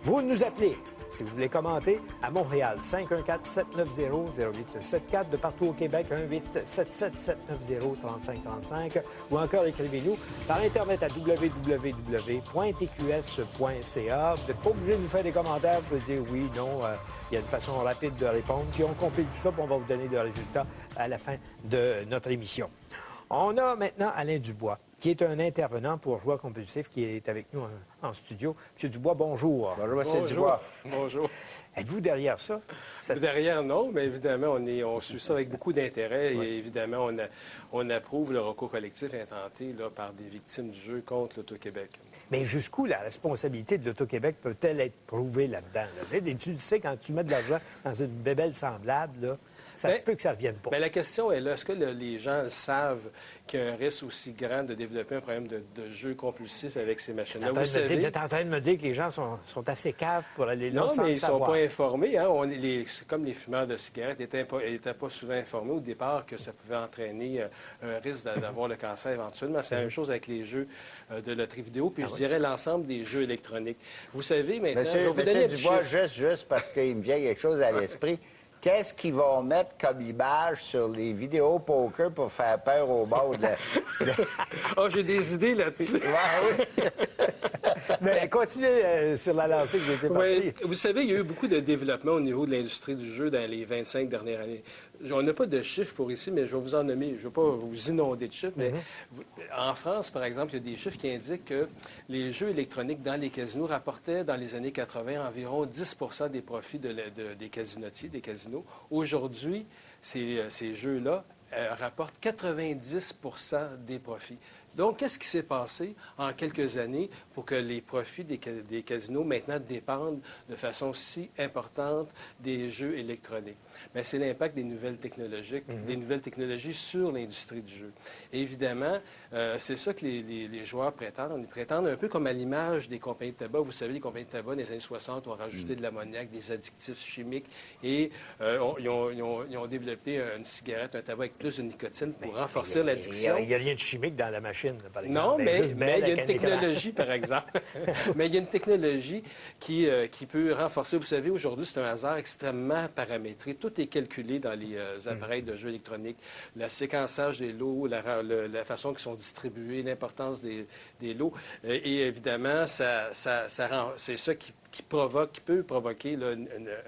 Vous nous appelez, si vous voulez commenter, à Montréal, 514-790-0874, de partout au Québec, 1-877-790-3535, ou encore écrivez-nous par Internet à www.tqs.ca. Vous n'êtes pas obligé de nous faire des commentaires, vous pouvez dire oui, non, il y a une façon rapide de répondre, puis on compile tout ça, puis on va vous donner le résultat à la fin de notre émission. On a maintenant Alain Dubois, qui est un intervenant pour joueurs compulsifs, qui est avec nous en studio. M. Dubois, bonjour. Bonjour, M. Dubois. Bonjour. Êtes-vous derrière ça? Derrière, non, mais évidemment, on suit ça avec beaucoup d'intérêt. Et évidemment, on approuve le recours collectif intenté là, par des victimes du jeu contre l'Auto-Québec. Mais jusqu'où la responsabilité de l'Auto-Québec peut-elle être prouvée là-dedans? Là? Tu sais, quand tu mets de l'argent dans une bébelle semblable, là, ça se peut que ça ne revienne pas. Mais la question est là, est-ce que les gens savent qu'il y a un risque aussi grand de développer un problème de jeu compulsif avec ces machines-là? Vous êtes en train de me dire que les gens sont assez caves pour aller là sans Non, mais ils ne sont savoir. pas informés. Hein? C'est comme les fumeurs de cigarettes. Ils n'étaient pas souvent informés au départ que ça pouvait entraîner un risque d'avoir le cancer éventuellement. C'est la même chose avec les jeux de loterie vidéo, puis je dirais l'ensemble des jeux électroniques. Vous savez, maintenant, je vais vous donner un petit Dubois, chiffre. juste parce qu'il me vient quelque chose à l'esprit. Qu'est-ce qu'ils vont mettre comme image sur les vidéos poker pour faire peur au bord de... Oh, j'ai des idées là-dessus. Oui. Mais continuez sur la lancée que vous étiez parti. Oui. Vous savez, il y a eu beaucoup de développement au niveau de l'industrie du jeu dans les 25 dernières années. On n'a pas de chiffres pour ici, mais je vais vous en nommer. Je ne vais pas vous inonder de chiffres, mais en France, par exemple, il y a des chiffres qui indiquent que les jeux électroniques dans les casinos rapportaient dans les années 80 environ 10 des profits des casinotiers, des casinos. Aujourd'hui, ces jeux-là rapportent 90 des profits. Donc, qu'est-ce qui s'est passé en quelques années pour que les profits des casinos maintenant dépendent de façon si importante des jeux électroniques? Bien, c'est l'impact des nouvelles technologies, sur l'industrie du jeu. Et évidemment, c'est ça que les joueurs prétendent. Ils prétendent un peu comme à l'image des compagnies de tabac. Vous savez, les compagnies de tabac, dans les années 60, ont rajouté de l'ammoniac, des additifs chimiques, et ils ont développé une cigarette, un tabac avec plus de nicotine pour renforcer l'addiction. Il n'y a rien de chimique dans la machine, par exemple. Non, mais il y a avec une un écran. technologie, par exemple. Mais il y a une technologie qui peut renforcer. Vous savez, aujourd'hui, c'est un hasard extrêmement paramétré. Tout est calculé dans les appareils de jeux électroniques. Le séquençage des lots, la façon qu'ils sont distribués, l'importance des lots. Et évidemment, c'est ça qui peut provoquer là,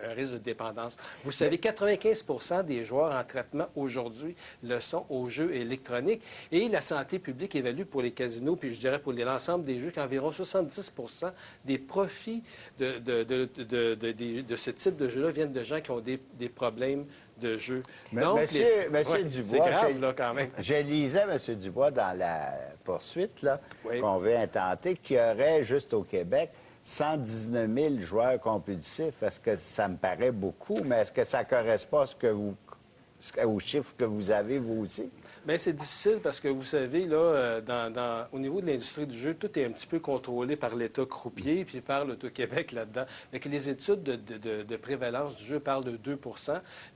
un risque de dépendance. Vous savez, 95 des joueurs en traitement aujourd'hui le sont aux jeux électroniques. Et la santé publique évalue pour les casinos, puis je dirais pour l'ensemble des jeux, qu'environ 70 des profits de ce type de jeu-là viennent de gens qui ont des problèmes de jeu. Donc, Monsieur Dubois, c'est grave, là, quand même. Je lisais, M. Dubois, dans la poursuite là, Oui. qu'on veut intenter, qu'il y aurait, juste au Québec, 119 000 joueurs compulsifs. Est-ce que ça me paraît beaucoup, mais est-ce que ça correspond à aux chiffres que vous avez, vous aussi? Bien, c'est difficile parce que, vous savez, là, au niveau de l'industrie du jeu, tout est un petit peu contrôlé par l'État croupier puis par l'Auto-Québec là-dedans. Fait que les études de prévalence du jeu parlent de 2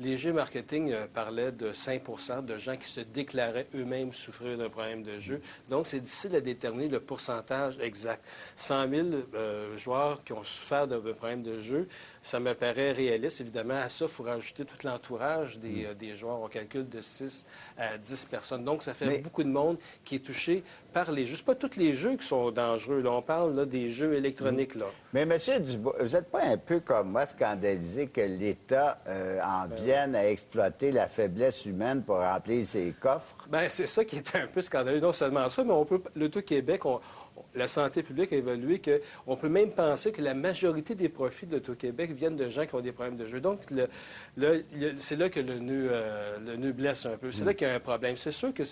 Les jeux marketing parlaient de 5 de gens qui se déclaraient eux-mêmes souffrir d'un problème de jeu. Donc, c'est difficile à déterminer le pourcentage exact. 100 000 joueurs qui ont souffert d'un problème de jeu, ça me paraît réaliste. Évidemment, à ça, il faut rajouter tout l'entourage des joueurs. On calcule de 6 à 10 personnes. Donc, ça fait beaucoup de monde qui est touché par les jeux. Ce pas tous les jeux qui sont dangereux. Là, on parle là, des jeux électroniques. Là. Mais, M. Dubois, vous n'êtes pas un peu comme moi scandalisé que l'État en vienne à exploiter la faiblesse humaine pour remplir ses coffres? Bien, c'est ça qui est un peu scandaleux. Non seulement ça, mais l'Auto-Québec, la santé publique a évalué qu'on peut même penser que la majorité des profits de l'Auto-Québec viennent de gens qui ont des problèmes de jeu. Donc, c'est là que le nœud blesse un peu. C'est là qu'il y a un problème. C'est sûr que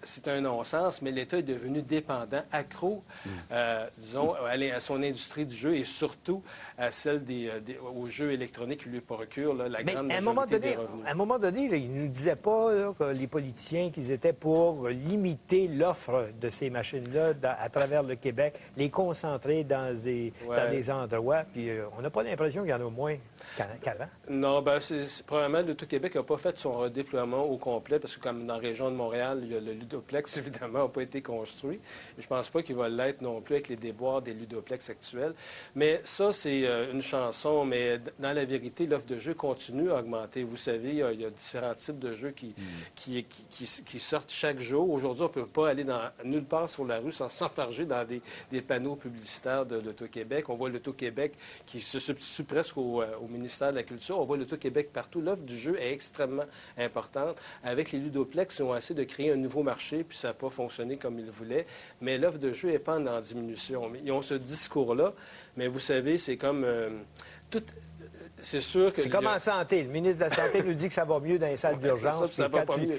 c'est un non-sens, mais l'État est devenu dépendant, accro, disons, à son industrie du jeu et surtout à celle aux jeux électroniques qui lui procurent là, la grande majorité des revenus. À un moment donné, là, ils ne nous disaient pas, là, que les politiciens, qu'ils étaient pour limiter l'offre de ces machines-là à travers le Québec, les concentrer dans des endroits, puis on n'a pas l'impression qu'il y en a moins qu'avant. Non, bien, probablement l'Auto-Québec n'a pas fait son redéploiement au complet, parce que comme dans la région de Montréal, il y a ludoplex, évidemment, n'ont pas été construits. Je ne pense pas qu'il va l'être non plus avec les déboires des ludoplex actuels. Mais ça, c'est une chanson. Mais dans la vérité, l'offre de jeux continue à augmenter. Vous savez, il y a différents types de jeux qui sortent chaque jour. Aujourd'hui, on ne peut pas aller nulle part sur la rue sans s'enfarger dans des panneaux publicitaires de l'Auto-Québec. On voit l'Auto-Québec qui se substitue presque au ministère de la Culture. On voit l'Auto-Québec partout. L'offre du jeu est extrêmement importante. Avec les ludoplex, ils ont essayé de créer un nouveau marché, puis ça n'a pas fonctionné comme ils le voulaient. Mais l'offre de jeu n'est pas en diminution. Ils ont ce discours-là, mais vous savez, c'est comme tout. C'est sûr que... C'est comme en santé. Le ministre de la Santé nous dit que ça va mieux dans les salles d'urgence.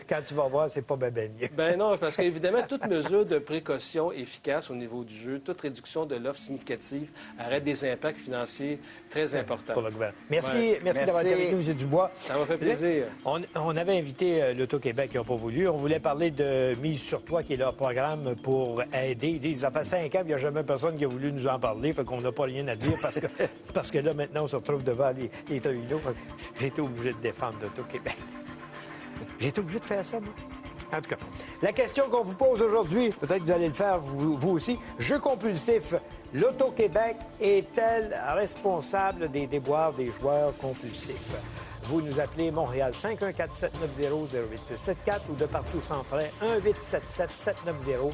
Quand tu vas voir, c'est pas bien mieux. Ben non, parce qu'évidemment, toute mesure de précaution efficace au niveau du jeu, toute réduction de l'offre significative arrête des impacts financiers très importants. Pour le gouvernement. Merci d'avoir été avec nous, M. Dubois. Ça m'a fait plaisir. On avait invité l'Auto-Québec, qui n'a pas voulu. On voulait parler de Mise sur toi, qui est leur programme pour aider. Ils disent, ça fait 5 ans, il n'y a jamais personne qui a voulu nous en parler, fait qu'on n'a pas rien à dire parce que là, maintenant, on se retrouve devant les tribunaux. J'ai été obligé de défendre l'Auto-Québec. J'ai été obligé de faire ça, moi. En tout cas, la question qu'on vous pose aujourd'hui, peut-être que vous allez le faire vous aussi, jeu compulsif, l'Auto-Québec est-elle responsable des déboires des joueurs compulsifs? Vous nous appelez Montréal 514-790-0874 ou de partout sans frais 1-877-790-3535.